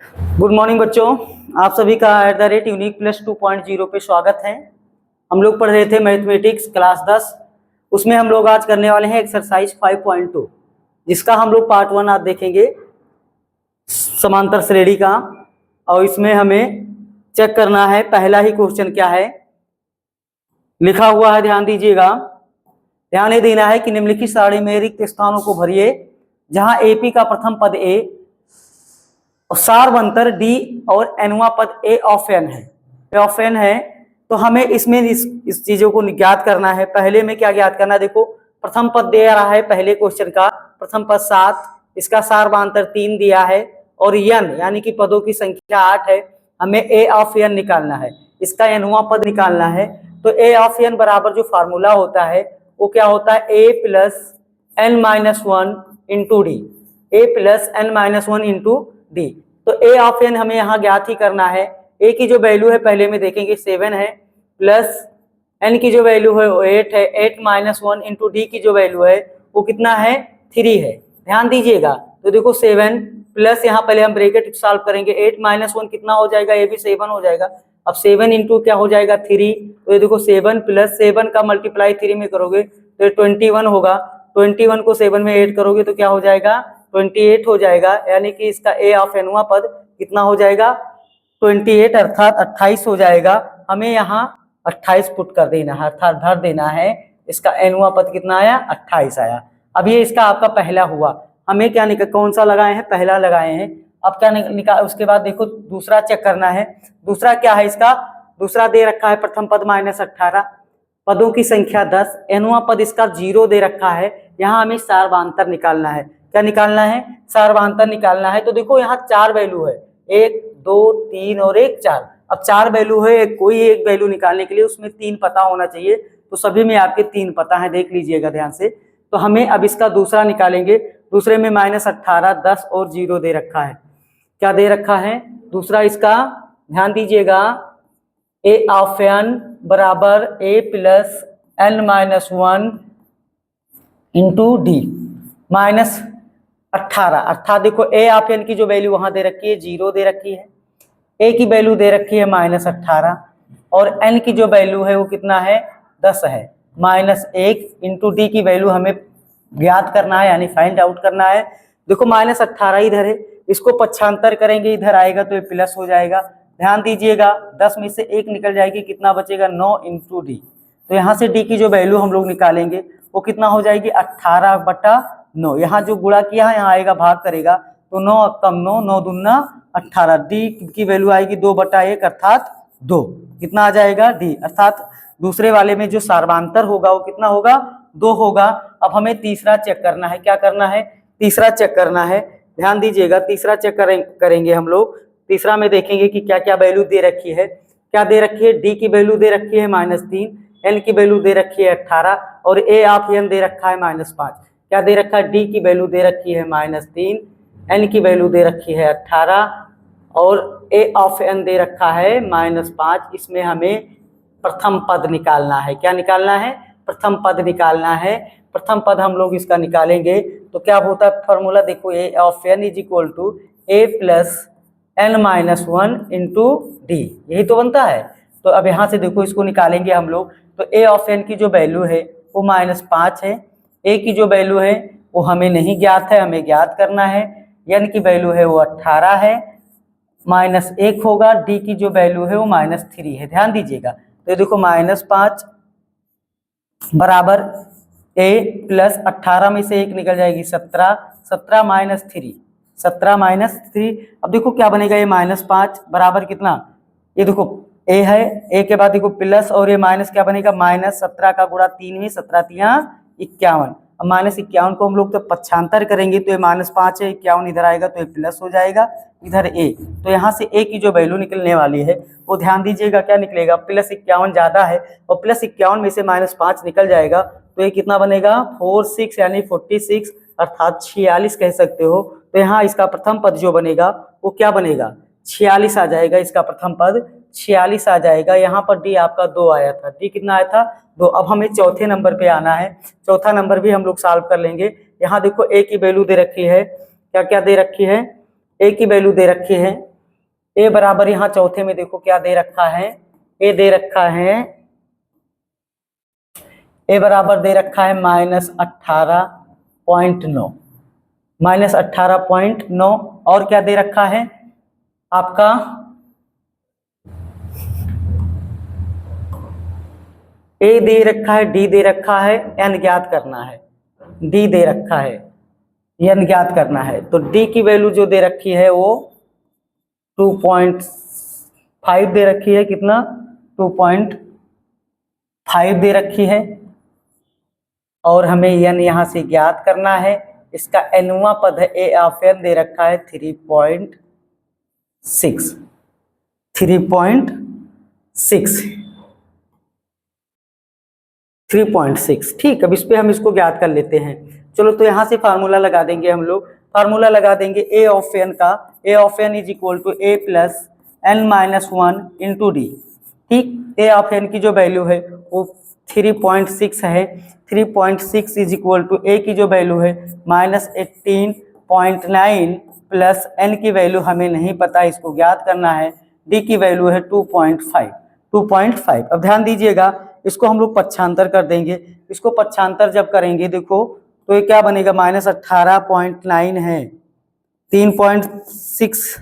Good morning बच्चों, आप सभी का यूनिक प्लस 2.0 पे स्वागत है। हम लोग पढ़ रहे थे मैथमेटिक्स क्लास 10। उसमें हम लोग आज करने वाले हैं एक्सरसाइज 5.2, जिसका हम लोग पार्ट 1 आज देखेंगे समांतर श्रेणी का। और इसमें हमें चेक करना है पहला ही क्वेश्चन क्या है लिखा हुआ है, ध्यान दीजिएगा। ध्यान ये देना है कि निम्नलिखित सारणी में रिक्त स्थानों को भरिए जहां एपी का प्रथम पद ए और सार्वंतर डी और एनवा पद ए ऑफ एन है। तो हमें इसमें इस चीजों को ज्ञात करना है। पहले में क्या ज्ञात करना है, देखो प्रथम पद दे रहा है पहले क्वेश्चन का, प्रथम पद 7, इसका सार्वंतर 3 दिया है और एन यानी कि पदों की संख्या 8 है। हमें ए ऑफ एन निकालना है, इसका एनवा पद निकालना है। तो ए ऑफ एन बराबर जो फार्मूला होता है वो क्या होता है, a plus n minus one into d, a plus n minus one into d. तो ए ऑफ एन हमें यहाँ ज्ञात ही करना है। ए की जो वैल्यू है पहले में देखेंगे 7 है, प्लस एन की जो वैल्यू है वो 8 है, 8 माइनस वन इंटू डी की जो वैल्यू है वो कितना है, 3 है। ध्यान दीजिएगा। तो देखो 7 प्लस यहाँ पहले हम ब्रैकेट सॉल्व करेंगे, 8 माइनस वन कितना हो जाएगा, ये भी 7 हो जाएगा। अब 7 इंटू क्या हो जाएगा 3, तो ये देखो 7 प्लस 7 का मल्टीप्लाई 3 में करोगे तो 21 होगा। 21 को 7 में ऐड करोगे तो क्या हो जाएगा, 28 हो जाएगा। यानी कि इसका ए ऑफ एनवा पद कितना हो जाएगा, 28 अर्थात 28 हो जाएगा। हमें यहाँ 28 पुट कर देना है, अर्थात भर देना है। इसका एनवा पद कितना आया, 28 आया। अब ये इसका आपका पहला हुआ। हमें क्या निकल, कौन सा लगाए हैं, पहला लगाए हैं। अब क्या निकाल, उसके बाद देखो दूसरा चेक करना है। दूसरा क्या है, इसका दूसरा दे रखा है प्रथम पद -18, पदों की संख्या 10, एनवा पद इसका 0 दे रखा है। यहाँ हमें सार्वंतर निकालना है। क्या निकालना है, सार्वंतर निकालना है। तो देखो यहाँ 4 वैल्यू है, 1 2 3 और 1 4। अब 4 वैल्यू है, कोई एक वैल्यू निकालने के लिए उसमें 3 पता होना चाहिए। तो सभी में आपके 3 पता है, देख लीजिएगा ध्यान से। तो हमें अब इसका दूसरा निकालेंगे। दूसरे में -18, 10 और 0 दे रखा है। क्या दे रखा है दूसरा, इसका ध्यान दीजिएगा, ए ऑफ एन बराबर a plus n minus one into d -18, अर्थात देखो ए ऑफ एन की जो वैल्यू वहां दे रखी है 0 दे रखी है, ए की वैल्यू दे रखी है -18 और एन की जो वैल्यू है वो कितना है, 10 है। -1 इंटू डी की वैल्यू हमें ज्ञात करना है, यानी फाइंड आउट करना है। देखो -18 इधर है, इसको पक्षांतर करेंगे इधर आएगा तो ये प्लस हो जाएगा। ध्यान दीजिएगा 10 में से 1 निकल जाएगी, कितना बचेगा, 9 इंटू डी। तो यहाँ से डी की जो वैल्यू हम लोग निकालेंगे वो कितना हो जाएगी, 18/9। यहाँ जो गुणा किया है यहाँ आएगा भाग करेगा तो 9 कम 9, 9 दूना 18। डी की वैल्यू आएगी 2/1 अर्थात 2। कितना आ जाएगा, डी। अर्थात दूसरे वाले में जो सार्वंतर होगा वो कितना होगा, 2 होगा। अब हमें तीसरा चेक करना है। क्या करना है, तीसरा चेक करना है। ध्यान दीजिएगा, तीसरा चेक करेंगे हम लोग। तीसरा में देखेंगे कि क्या क्या वैल्यू दे रखी है। क्या दे रखी है, डी की वैल्यू दे रखी है -3, एन की वैल्यू दे रखी है 18 और ए ऑफ एन दे रखा है -5। क्या दे रखा है, डी की वैल्यू दे रखी है -3, एन की वैल्यू दे रखी है 18 और ए ऑफ एन दे रखा है -5। इसमें हमें प्रथम पद निकालना है। क्या निकालना है, प्रथम पद निकालना है। प्रथम पद हम लोग इसका निकालेंगे तो क्या होता है फॉर्मूला, देखो a of n is equal to a plus n minus one into d, यही तो बनता है। तो अब यहाँ से देखो इसको निकालेंगे हम लोग। तो ए ऑफ एन की जो वैल्यू है वो -5 है, ए की जो वैल्यू है वो हमें नहीं ज्ञात है, हमें ज्ञात करना है। एन की वैल्यू है वो 18 है, -1 होगा। डी की जो वैल्यू है वो -3 है। ध्यान दीजिएगा, तो देखो -5 बराबर ए प्लस 18 में से 1 निकल जाएगी 17, 17 -3, 17 -3। अब देखो क्या बनेगा, ये -5 बराबर कितना, ये देखो ए है, ए के बाद देखो प्लस और ये माइनस, क्या बनेगा, -17 का गुणा 3 में 17 तिया 51। अब -51 को हम लोग तो पक्षांतर करेंगे तो ये -5 है, 51 इधर आएगा तो ये प्लस हो जाएगा, इधर ए। तो यहाँ से ए की जो वैल्यू निकलने वाली है वो ध्यान दीजिएगा क्या निकलेगा, +51 ज़्यादा है और +51 में से -5 निकल जाएगा तो ये कितना बनेगा, 46 यानी 46 अर्थात 46 कह सकते हो। तो यहाँ इसका प्रथम पद जो बनेगा वो क्या बनेगा, 46 आ जाएगा। इसका प्रथम पद 46 आ जाएगा। यहाँ पर डी आपका 2 आया था, डी कितना आया था, 2। अब हमें चौथे नंबर पे आना है। चौथा नंबर भी हम लोग सॉल्व कर लेंगे। यहाँ देखो ए की वैल्यू दे रखी है, क्या क्या दे रखी है, ए की वैल्यू दे रखी है ए बराबर यहाँ चौथे में देखो क्या दे रखा है, ए दे रखा है, ए बराबर दे रखा है -18.9, -18.9। और क्या दे रखा है आपका, ए दे रखा है, डी दे रखा है, एन ज्ञात करना है, डी दे रखा है, एन ज्ञात करना है। तो डी की वैल्यू जो दे रखी है वो 2.5 दे रखी है, कितना 2.5 दे रखी है। और हमें एन यहाँ से ज्ञात करना है। इसका एनवां पद है ए ऑफ एन दे रखा है 3.6, 3.6। ठीक, अब इस पे हम इसको ज्ञात कर लेते हैं। चलो तो यहाँ से फार्मूला लगा देंगे हम लोग, फार्मूला लगा देंगे ए ऑफ एन का, a of n is equal to a plus n minus 1 into d. ठीक, ए ऑफ एन की जो वैल्यू है वो 3.6 है, 3.6 इज इक्वल टू ए की जो वैल्यू है -18.9 प्लस एन की वैल्यू हमें नहीं पता, इसको ज्ञात करना है। डी की वैल्यू है 2.5। अब ध्यान दीजिएगा, इसको हम लोग पक्षांतर कर देंगे। इसको पक्षांतर जब करेंगे देखो तो ये क्या बनेगा, -18.9 है, 3.6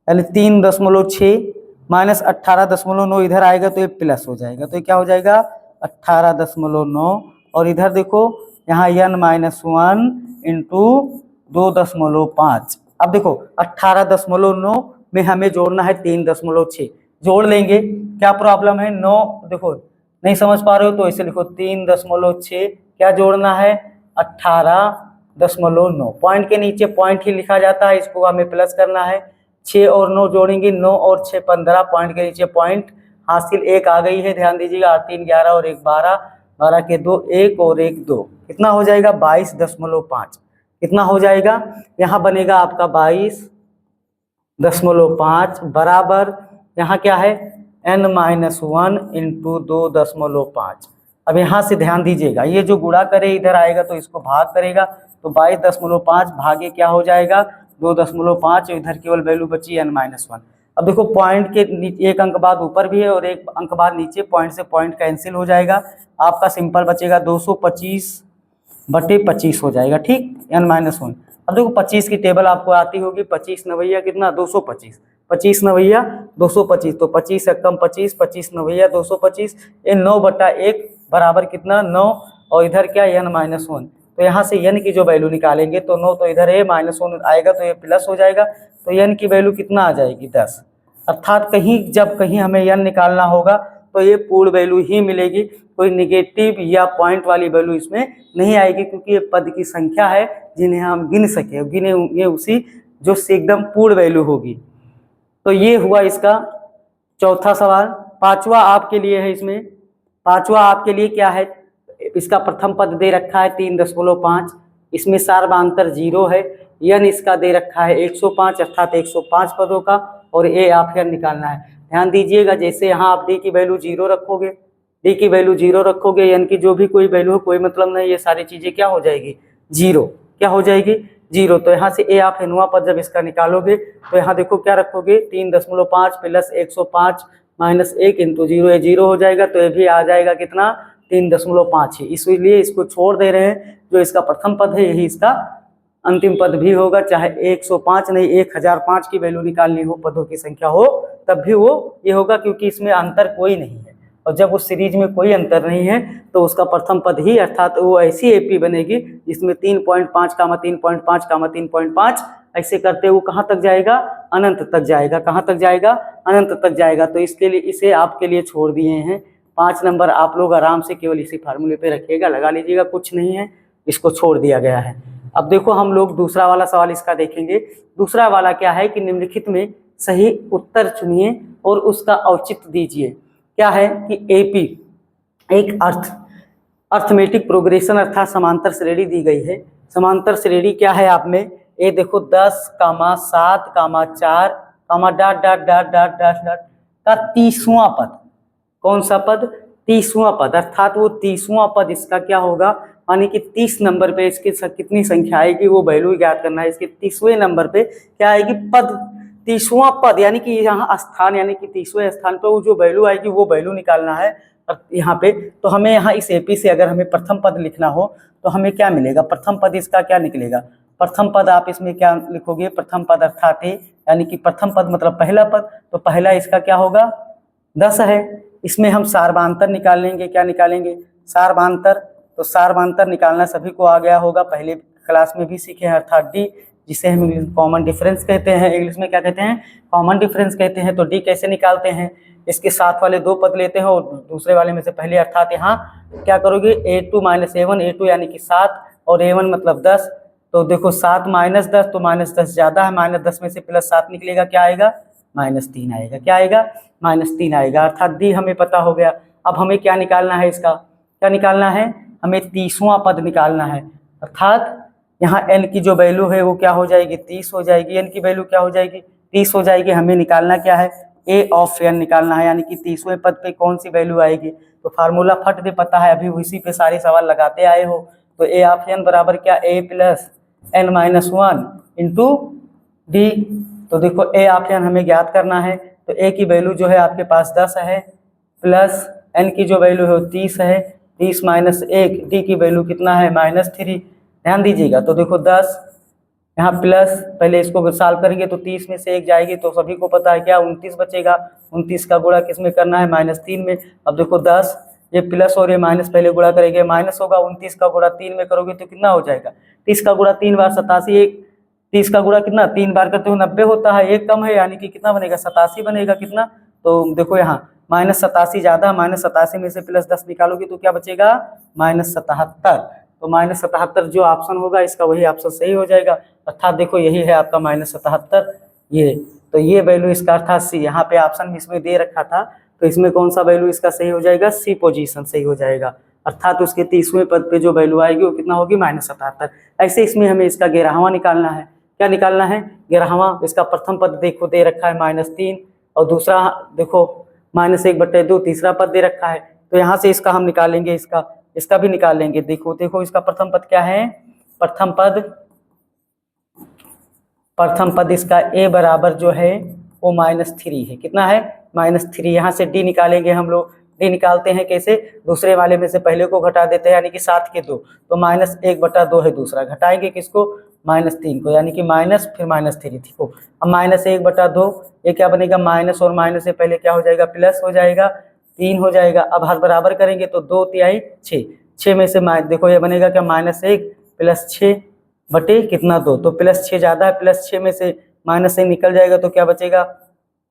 यानी 3.6 -18.9 इधर आएगा तो ये प्लस हो जाएगा, तो ये क्या हो जाएगा 18.9। और इधर देखो यहाँ n-1 इंटू 2.5। अब देखो 18.9 में हमें जोड़ना है 3.6, जोड़ लेंगे, क्या प्रॉब्लम है 9, देखो नहीं समझ पा रहे हो तो इसे लिखो 3.6, क्या जोड़ना है 18.9, पॉइंट के नीचे पॉइंट ही लिखा जाता है, इसको हमें प्लस करना है। 6 और 9 जोड़ेंगे, 9 और 6 15, पॉइंट के नीचे पॉइंट, हासिल 1 आ गई है, ध्यान दीजिएगा, 8 3 11 और 1 12, 12 के 2 1 और 1 2, कितना हो जाएगा 22.5। कितना हो जाएगा, यहाँ बनेगा आपका 22.5 बराबर यहाँ क्या है n-1 इंटू 2.5। अब यहाँ से ध्यान दीजिएगा, ये जो गुणा करे इधर आएगा तो इसको भाग करेगा, तो 22.5 भागे क्या हो जाएगा 2.5, इधर केवल वैल्यू बची n-1। अब देखो पॉइंट के नीचे एक अंक बाद ऊपर भी है और एक अंक बाद नीचे, पॉइंट से पॉइंट कैंसिल हो जाएगा, आपका सिंपल बचेगा 225/25 हो जाएगा। ठीक, n-1। अब देखो 25 की टेबल आपको आती होगी, 25 नवैया कितना 225, 25 नवैया 225, तो 25 से कम 25, 25 नवैया 225, ये 9/1 बराबर कितना 9, और इधर क्या n-1, तो यहाँ से n की जो वैल्यू निकालेंगे तो 9, तो इधर -1 आएगा तो ये प्लस हो जाएगा, तो n की वैल्यू कितना आ जाएगी 10। अर्थात जब कहीं हमें n निकालना होगा तो ये पूर्ण वैल्यू ही मिलेगी, कोई निगेटिव या पॉइंट वाली वैल्यू इसमें नहीं आएगी, क्योंकि ये पद की संख्या है जिन्हें हम गिन सके, गिने उसी जो से एकदम पूर्ण वैल्यू होगी। तो ये हुआ इसका चौथा सवाल। पांचवा आपके लिए है, इसमें पांचवा आपके लिए क्या है, इसका प्रथम पद दे रखा है 3.5, इसमें सार्वधातुक 0 है, n इसका दे रखा है 105 अर्थात 105 पदों का, और ए ऑफ n निकालना है। ध्यान दीजिएगा, जैसे यहाँ आप डी की वैल्यू 0 रखोगे, डी की वैल्यू 0 रखोगे, n की जो भी कोई वैल्यू हो कोई मतलब नहीं, ये सारी चीजें क्या हो जाएगी 0, क्या हो जाएगी 0। तो यहाँ से ए ऑफ n पद जब इसका निकालोगे तो यहाँ देखो क्या रखोगे 3.5 प्लस 105 माइनस 1 इंटू 0, ये 0 हो जाएगा, तो ये भी आ जाएगा कितना 3.5 ही, इसलिए इसको छोड़ दे रहे हैं। जो इसका प्रथम पद है यही इसका अंतिम पद भी होगा, चाहे 105 नहीं 1005 की वैल्यू निकालनी हो, पदों की संख्या हो, तब भी वो ये होगा, क्योंकि इसमें अंतर कोई नहीं है, और जब उस सीरीज में कोई अंतर नहीं है तो उसका प्रथम पद ही, अर्थात वो ऐसी एपी बनेगी जिसमें 3.5 3.5 3.5 ऐसे करते हुए कहाँ तक जाएगा, अनंत तक जाएगा। कहाँ तक जाएगा, अनंत तक जाएगा। तो इसके लिए इसे आपके लिए छोड़ दिए हैं 5 नंबर, आप लोग आराम से केवल इसी फार्मूले पे रखिएगा, लगा लीजिएगा, कुछ नहीं है, इसको छोड़ दिया गया है। अब देखो हम लोग दूसरा वाला सवाल इसका देखेंगे। दूसरा वाला क्या है कि निम्नलिखित में सही उत्तर चुनिए और उसका औचित्य दीजिए। क्या है कि एपी एक अर्थमेटिक प्रोग्रेशन अर्थात समांतर श्रेणी दी गई है। समांतर श्रेणी क्या है आप में, ये देखो 10, 7, 4, dot dot dot dot dot dot का 30वां पद, कौन सा पद 30वां पद, अर्थात वो 30वां पद इसका क्या होगा, यानी कि 30 नंबर पे इसकी कितनी संख्या आएगी वो वैल्यू ज्ञात करना है। इसके 30वें नंबर पे क्या आएगी, पद 30वां पद यानी कि यहाँ स्थान यानी कि 30वें स्थान पर वो जो वैल्यू आएगी वो वैल्यू निकालना है यहाँ पे। तो हमें यहाँ इस एपी से अगर हमें प्रथम पद लिखना हो तो हमें क्या मिलेगा, प्रथम पद इसका क्या निकलेगा, प्रथम पद आप इसमें क्या लिखोगे, प्रथम पद अर्थात यानी कि प्रथम पद मतलब पहला पद, तो पहला इसका क्या होगा 10 है। इसमें हम सार्वधांतर निकाल लेंगे, क्या निकालेंगे सार्वधांतर। तो सार्वधांतर निकालना सभी को आ गया होगा, पहले क्लास में भी सीखे हैं, अर्थात डी जिसे हम कॉमन डिफरेंस कहते हैं, इंग्लिश में क्या कहते हैं कॉमन डिफरेंस कहते हैं। तो डी कैसे निकालते हैं, इसके साथ वाले 2 पद लेते हैं और दूसरे वाले में से पहले, अर्थात यहाँ क्या करोगे a2 - a1, a2 यानी कि 7 और a1 मतलब 10। तो देखो 7 - 10 तो -10 ज़्यादा है, -10 में से +7 निकलेगा, क्या आएगा -3 आएगा, क्या आएगा -3 आएगा, अर्थात डी हमें पता हो गया। अब हमें क्या निकालना है, इसका क्या निकालना है, हमें 30वां पद निकालना है, अर्थात यहाँ n की जो वैल्यू है वो क्या हो जाएगी 30 हो जाएगी, n की वैल्यू क्या हो जाएगी 30 हो जाएगी। हमें निकालना क्या है a ऑफ n निकालना है, यानी कि 30वें पद पे कौन सी वैल्यू आएगी। तो फार्मूला फट दे पता है, अभी उसी पे सारे सवाल लगाते आए हो। तो a ऑफ n बराबर क्या a + n - 1 इंटू डी। तो देखो a ऑफ n हमें ज्ञात करना है, तो a की वैल्यू जो है आपके पास 10 है, प्लस n की जो वैल्यू है 30 है, 30 - 1, डी की वैल्यू कितना है -3। ध्यान दीजिएगा, तो देखो 10 यहाँ प्लस, पहले इसको सॉल्व करेंगे तो 30 में से 1 जाएगी, तो सभी को पता है क्या 29 बचेगा, 29 का गुणा किस में करना है -3 में। अब देखो 10 ये प्लस और ये माइनस पहले गुणा करेंगे, माइनस होगा, 29 का गुणा 3 में करोगे तो कितना हो जाएगा 30 का गुणा 3 बार 87, एक 30 का गुणा कितना 3 बार करते हो 90 होता है, एक कम है यानी कि कितना बनेगा 87 बनेगा, कितना। तो देखो यहाँ -87 ज़्यादा, -87 में से +10 निकालोगे तो क्या बचेगा -77। तो -77 जो ऑप्शन होगा इसका वही ऑप्शन सही हो जाएगा, अर्थात देखो यही है आपका -77 ये। तो ये वैल्यू इसका अर्थात सी, यहाँ पे ऑप्शन में इसमें दे रखा था तो इसमें कौन सा वैल्यू इसका सही हो जाएगा, सी पोजीशन सही हो जाएगा, अर्थात उसके 30वें पद पे जो वैल्यू आएगी वो कितना होगी -77। ऐसे इसमें हमें इसका 11वां निकालना है, क्या निकालना है 11वां। इसका प्रथम पद देखो दे रखा है -3 और दूसरा देखो -1/2 तीसरा पद दे रखा है। तो यहाँ से इसका हम निकालेंगे, इसका भी निकाल लेंगे। देखो इसका प्रथम पद क्या है, प्रथम पद इसका a बराबर जो है वो -3 है, कितना है -3। यहाँ से d निकालेंगे हम लोग, d निकालते हैं कैसे, दूसरे वाले में से पहले को घटा देते हैं यानी कि 7 के 2, तो -1/2 है दूसरा, घटाएंगे किसको -3 को, यानी कि माइनस फिर -3 थी को। अब -1/2 ये क्या बनेगा, माइनस और माइनस से पहले क्या हो जाएगा प्लस हो जाएगा, 3 हो जाएगा। अब हर बराबर करेंगे तो 2 तिहाई 6, 6 में से देखो ये बनेगा क्या -1 + 6 बटे कितना 2, तो +6 ज़्यादा है, +6 में से -1 निकल जाएगा तो क्या बचेगा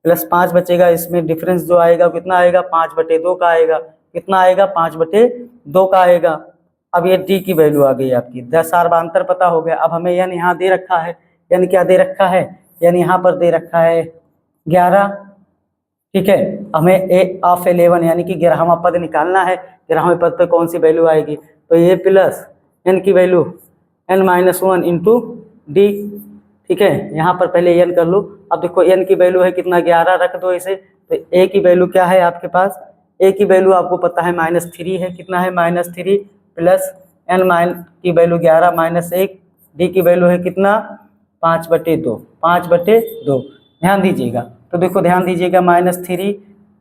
+5 बचेगा। इसमें डिफरेंस जो आएगा कितना आएगा 5/2 का आएगा, कितना आएगा 5/2 का आएगा। अब ये डी की वैल्यू आ गई आपकी, 10 सार्वधांतर पता हो गया। अब हमें यानी यहाँ दे रखा है, यानी क्या दे रखा है, यानी यहाँ पर दे रखा है 11, ठीक है। हमें a ऑफ 11 यानी कि 11वां पद निकालना है, 11वें पद पे कौन सी वैल्यू आएगी, तो ये प्लस n की वैल्यू n-1 इंटू डी, ठीक है। यहाँ पर पहले n कर लो। अब देखो n की वैल्यू है कितना 11 रख दो इसे, तो a की वैल्यू क्या है आपके पास, a की वैल्यू आपको पता है -3 है, कितना है -3 प्लस n की वैल्यू 11 -1, डी की वैल्यू है कितना 5/2, 5/2। ध्यान दीजिएगा, तो देखो ध्यान दीजिएगा -3,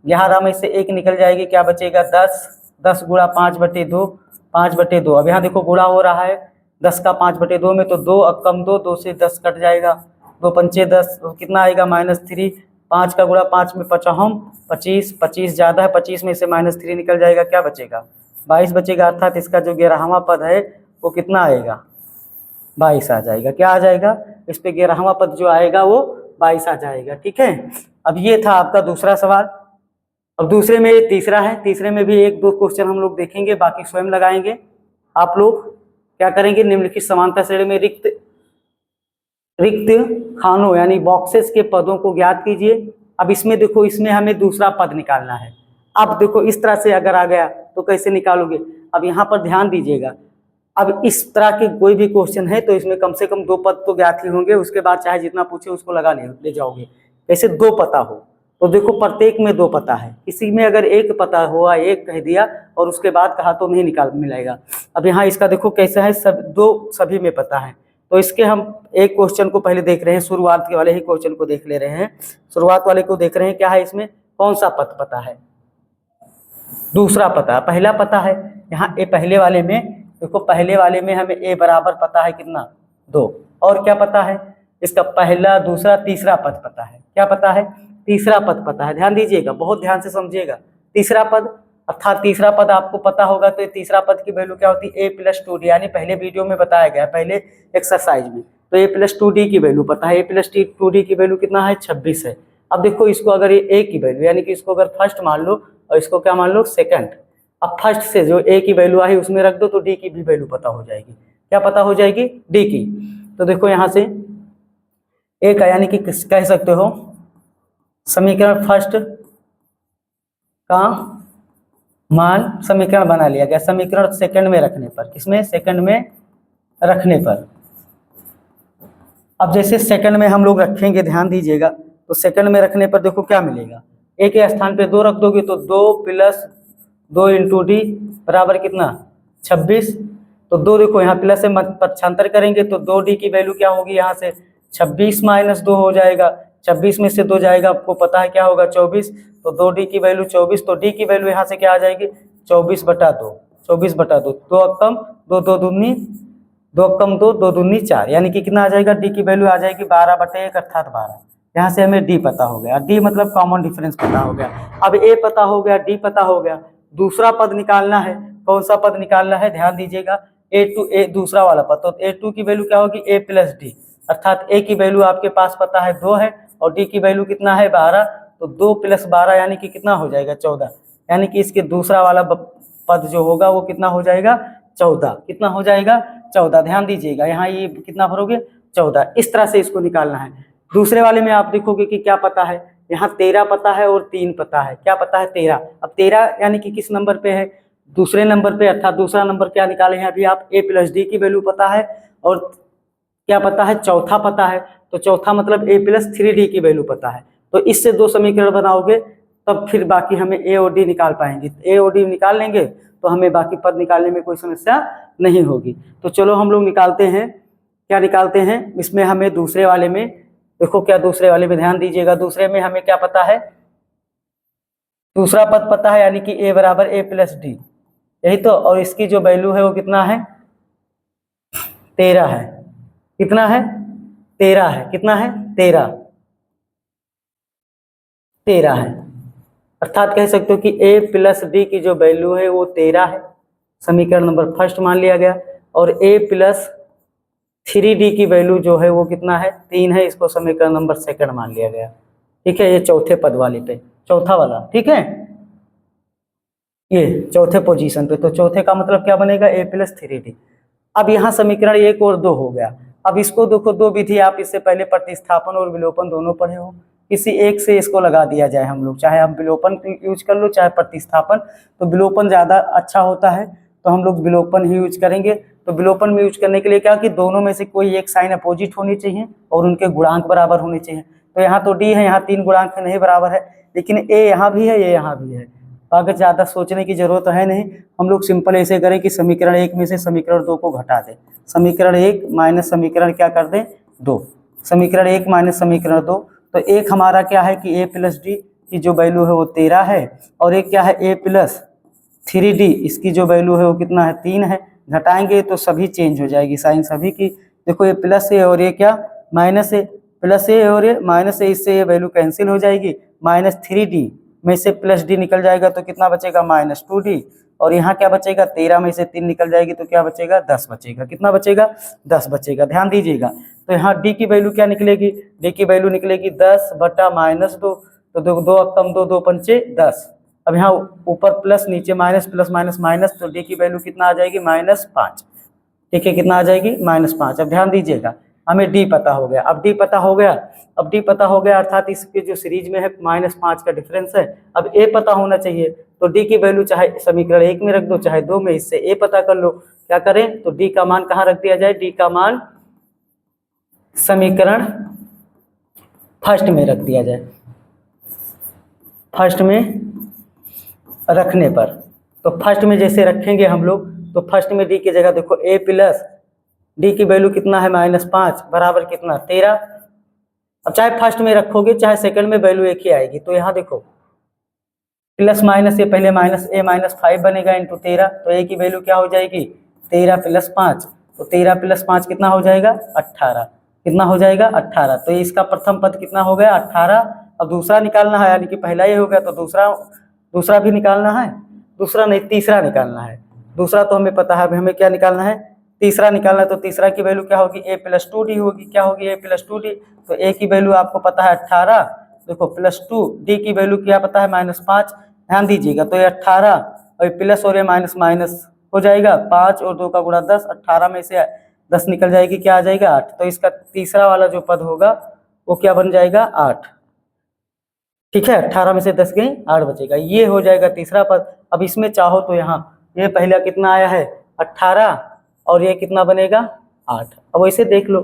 11 में से 1 निकल जाएगी, क्या बचेगा 10, 10 गुणा 5/2, 5/2। अब यहाँ देखो गुणा हो रहा है 10 का 5/2 में, तो 2 अब कम 2 से 10 कट जाएगा, 2 पंचे 10, कितना आएगा -3, 5 का गुणा 5 में 25, 25 ज़्यादा है, 25 में से -3 निकल जाएगा, क्या बचेगा 22 बचेगा। अर्थात इसका जो 11वां पद है वो कितना आएगा 22 आ जाएगा, क्या आ जाएगा इस पे 11वां पद जो आएगा वो 22 आ जाएगा, ठीक है। अब ये था आपका दूसरा सवाल। अब दूसरे में तीसरा है, तीसरे में भी 1-2 क्वेश्चन हम लोग देखेंगे, बाकी स्वयं लगाएंगे। आप लोग क्या करेंगे, निम्नलिखित समांतर श्रेणी में रिक्त खानों यानी बॉक्सेस के पदों को ज्ञात कीजिए। अब इसमें देखो, इसमें हमें दूसरा पद निकालना है। अब देखो इस तरह से अगर आ गया तो कैसे निकालोगे, अब यहाँ पर ध्यान दीजिएगा। अब इस तरह के कोई भी क्वेश्चन है तो इसमें कम से कम 2 पद तो ज्ञात ही होंगे, उसके बाद चाहे जितना पूछे उसको लगा ले जाओगे। कैसे 2 पता हो, तो देखो प्रत्येक में 2 पता है, किसी में अगर 1 पता हुआ 1 कह दिया और उसके बाद कहा तो नहीं मिलेगा। अब यहाँ इसका देखो कैसा है, सब 2 सभी में पता है, तो इसके हम एक क्वेश्चन को पहले देख रहे हैं, शुरुआत के वाले ही क्वेश्चन को देख ले रहे हैं। शुरुआत वाले को देख रहे हैं, क्या है इसमें, कौन सा पद पता है, दूसरा पता, पहला पता है। यहाँ ए पहले वाले में देखो, पहले वाले में हमें ए बराबर पता है कितना, 2, और क्या पता है इसका पहला, दूसरा, तीसरा पद पता है। क्या पता है, तीसरा पद पता है। ध्यान दीजिएगा, बहुत ध्यान से समझिएगा, तीसरा पद अर्थात तीसरा पद आपको पता होगा तो ये तीसरा पद की वैल्यू क्या होती है, a+2d, यानी पहले वीडियो में बताया गया, पहले एक्सरसाइज में। तो a+2d की वैल्यू पता है, a+2d की वैल्यू कितना है, 26 है। अब देखो इसको अगर ये a की वैल्यू, यानी कि इसको अगर फर्स्ट मान लो और इसको क्या मान लो, सेकंड। अब फर्स्ट से जो a की वैल्यू आई उसमें रख दो तो d की भी वैल्यू पता हो जाएगी। क्या पता हो जाएगी, d की। तो देखो यहाँ से a का, यानी कि कह सकते हो समीकरण फर्स्ट का मान समीकरण बना लिया गया, समीकरण सेकंड में रखने पर, किसमें, सेकंड में रखने पर। अब जैसे सेकंड में हम लोग रखेंगे, ध्यान दीजिएगा, तो सेकंड में रखने पर देखो क्या मिलेगा, a के स्थान पे 2 रख दोगे तो 2 + 2 × d बराबर कितना, 26। तो 2 देखो यहाँ प्लस से पक्षांतर करेंगे तो 2d की वैल्यू क्या होगी, यहाँ से 26 - 2 हो जाएगा, 26 में से 2 जाएगा, आपको पता है क्या होगा, 24। तो 2d की वैल्यू 24, तो d की वैल्यू यहाँ से क्या आ जाएगी, 24/2, 24/2, 2 अक्कम 2, 2 दूनी 2 अक्कम 2, 2 दूनी 4, यानी कि कितना आ जाएगा, d की वैल्यू आ जाएगी 12/1 अर्थात 12। यहाँ से हमें d पता हो गया, d मतलब कॉमन डिफरेंस पता हो गया। अब a पता हो गया, d पता हो गया, दूसरा पद निकालना है। कौन सा पद निकालना है, ध्यान दीजिएगा, a दूसरा वाला पद। तो a2 की वैल्यू क्या होगी, a+d, अर्थात a की वैल्यू आपके पास पता है 2 है और d की वैल्यू कितना है, 12। तो 2 + 12 यानी कि कितना हो जाएगा, 14, यानी कि इसके दूसरा वाला पद जो होगा वो कितना हो जाएगा, 14। कितना हो जाएगा, 14। ध्यान दीजिएगा, यहाँ ये कितना भरोगे, 14। इस तरह से इसको निकालना है। दूसरे वाले में आप देखोगे कि क्या पता है, यहाँ 13 पता है और 3 पता है। क्या पता है, 13। अब 13 यानी कि किस नंबर पे है, दूसरे नंबर पे, अर्थात दूसरा नंबर क्या निकाले हैं अभी आप, a+d की वैल्यू पता है और क्या पता है, चौथा पता है। तो चौथा मतलब a+3d की वैल्यू पता है। तो इससे 2 समीकरण बनाओगे तब फिर बाकी हमें a और d निकाल पाएंगे। a और d निकाल लेंगे तो हमें बाकी पद निकालने में कोई समस्या नहीं होगी। तो चलो हम लोग निकालते हैं, क्या निकालते हैं इसमें, हमें दूसरे वाले में देखो, क्या दूसरे वाले में ध्यान दीजिएगा, दूसरे में हमें क्या पता है, दूसरा पद पता है, यानी कि a बराबर a+d, यही तो। और इसकी जो वैल्यू है वो कितना है, 13 है। कितना है, 13 है। कितना है, 13 है। अर्थात कह सकते हो कि a+d की जो वैल्यू है वो 13 है, समीकरण नंबर फर्स्ट मान लिया गया। और a+3d की वैल्यू जो है वो कितना है, 3 है, इसको समीकरण नंबर सेकंड मान लिया गया। ठीक है, ये चौथे पद वाले पे, चौथा वाला, ठीक है, ये चौथे पोजीशन पे। तो चौथे का मतलब क्या बनेगा, a+3d। अब यहाँ समीकरण 1 और 2 हो गया। अब इसको देखो, 2 विधि आप इससे पहले प्रतिस्थापन और विलोपन दोनों पढ़े हो, किसी एक से इसको लगा दिया जाए हम लोग, चाहे हम विलोपन यूज कर लो चाहे प्रतिस्थापन। तो विलोपन ज़्यादा अच्छा होता है तो हम लोग विलोपन ही यूज करेंगे। तो विलोपन में यूज करने के लिए क्या कि दोनों में से कोई एक साइन अपोजिट होनी चाहिए और उनके गुणांक बराबर होने चाहिए। तो यहाँ तो d है, यहाँ 3 गुणांक है, नहीं बराबर है, लेकिन a यहाँ भी है, ये यहाँ भी है। अगर ज़्यादा सोचने की जरूरत है नहीं, हम लोग सिंपल ऐसे करें कि समीकरण 1 में से समीकरण 2 को घटा दें। समीकरण 1 माइनस समीकरण क्या कर दें, 2। समीकरण 1 माइनस समीकरण 2, तो एक हमारा क्या है कि a+d की जो वैल्यू है वो 13 है, और एक क्या है a+3d, इसकी जो वैल्यू है वो कितना है, 3 है। घटाएंगे तो सभी चेंज हो जाएगी, साइन सभी की। देखो ये प्लस है और ये क्या माइनस है, प्लस है और ये माइनस है, इससे ये वैल्यू कैंसिल हो जाएगी। -3d में से +d निकल जाएगा तो कितना बचेगा, -2d। और यहाँ क्या बचेगा, 13 में से 3 निकल जाएगी तो क्या बचेगा, 10 बचेगा। कितना बचेगा, 10 बचेगा। ध्यान दीजिएगा, तो यहाँ d की वैल्यू क्या निकलेगी, d की वैल्यू निकलेगी 10/-2। तो 2 अक्कम 2, 2 पंचे 10। अब यहाँ ऊपर प्लस नीचे माइनस, प्लस माइनस माइनस, तो d की वैल्यू कितना आ जाएगी, -5। ठीक है, कितना आ जाएगी, -5। अब ध्यान दीजिएगा, हमें d पता हो गया। अब d पता हो गया, अब d पता हो गया अर्थात इसके जो सीरीज में है -5 का डिफरेंस है। अब a पता होना चाहिए, तो d की वैल्यू चाहे समीकरण 1 में रख दो चाहे 2 में, इससे a पता कर लो। क्या करें, तो d का मान कहाँ रख दिया जाए, d का मान समीकरण फर्स्ट में रख दिया जाए। फर्स्ट में रखने पर, तो फर्स्ट में जैसे रखेंगे हम लोग, तो फर्स्ट में d की जगह देखो a+ डी की वैल्यू कितना है -5 बराबर कितना 13। अब चाहे फर्स्ट में रखोगे चाहे सेकंड में वैल्यू एक ही आएगी। तो यहाँ देखो प्लस माइनस ये पहले -5 बनेगा इंटू 13, तो ए की वैल्यू क्या हो जाएगी 13 + 5, तो 13 + 5 कितना हो जाएगा 18, कितना हो जाएगा 18। तो इसका प्रथम पद कितना हो गया 18। अब दूसरा निकालना है, यानी कि पहला ये हो गया तो दूसरा भी निकालना है, दूसरा नहीं तीसरा निकालना है। दूसरा तो हमें पता है, अभी हमें क्या निकालना है तीसरा निकालना है। तो तीसरा की वैल्यू क्या होगी a + 2d होगी। क्या होगी a + 2d, तो a की वैल्यू आपको पता है 18, देखो +2, d की वैल्यू क्या पता है -5, ध्यान दीजिएगा। तो ये 18 और प्लस और ये माइनस माइनस हो जाएगा, 5 और 2 का गुणा 10, 18 में से 10 निकल जाएगी, क्या आ जाएगा 8। तो इसका तीसरा वाला जो पद होगा वो क्या बन जाएगा 8, ठीक है। 18 में से 10 गई 8 बचेगा, ये हो जाएगा तीसरा पद। अब इसमें चाहो तो यहाँ ये पहला कितना आया है 18 और ये कितना बनेगा 8। अब वैसे देख लो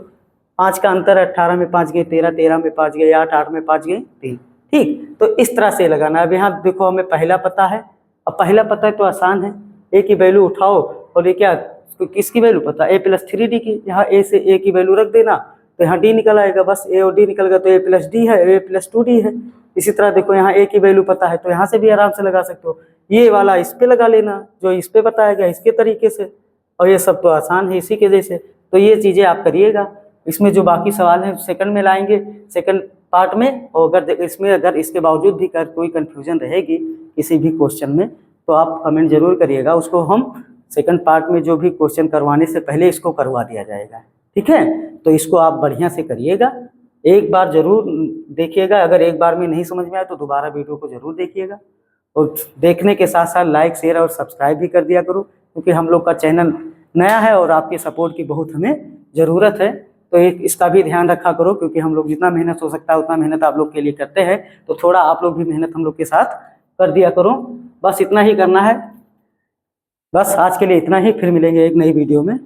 5 का अंतर है, 18 में 5 गए 13, 13 में 5 गए 8, 8 में 5 गए 3, ठीक। तो इस तरह से लगाना है। अब यहाँ देखो हमें पहला पता है, अब पहला पता है तो आसान है, ए की वैल्यू उठाओ और ये क्या किसकी वैल्यू पता है a + 3d की, यहाँ a से a की वैल्यू रख देना तो यहाँ d निकल आएगा, बस a और d निकल गया तो a + d है, a + 2d है। इसी तरह देखो यहाँ a की वैल्यू पता है तो यहाँ से भी आराम से लगा सकते हो, ये वाला इस पे लगा लेना जो इस पे बताया गया इसके तरीके से, और ये सब तो आसान है इसी के जैसे। तो ये चीज़ें आप करिएगा। इसमें जो बाकी सवाल हैं सेकंड में लाएंगे, सेकंड पार्ट में। और अगर इसके बावजूद भी कोई कन्फ्यूजन रहेगी किसी भी क्वेश्चन में तो आप कमेंट जरूर करिएगा, उसको हम सेकंड पार्ट में जो भी क्वेश्चन करवाने से पहले इसको करवा दिया जाएगा, ठीक है। तो इसको आप बढ़िया से करिएगा, एक बार जरूर देखिएगा। अगर एक बार में नहीं समझ में आए तो दोबारा वीडियो को जरूर देखिएगा, और देखने के साथ साथ लाइक शेयर और सब्सक्राइब भी कर दिया करो, क्योंकि हम लोग का चैनल नया है और आपके सपोर्ट की बहुत हमें ज़रूरत है। तो इसका भी ध्यान रखा करो, क्योंकि हम लोग जितना मेहनत हो सकता है उतना मेहनत आप लोग के लिए करते हैं, तो थोड़ा आप लोग भी मेहनत हम लोग के साथ कर दिया करो। बस इतना ही करना है, बस आज के लिए इतना ही, फिर मिलेंगे एक नई वीडियो में।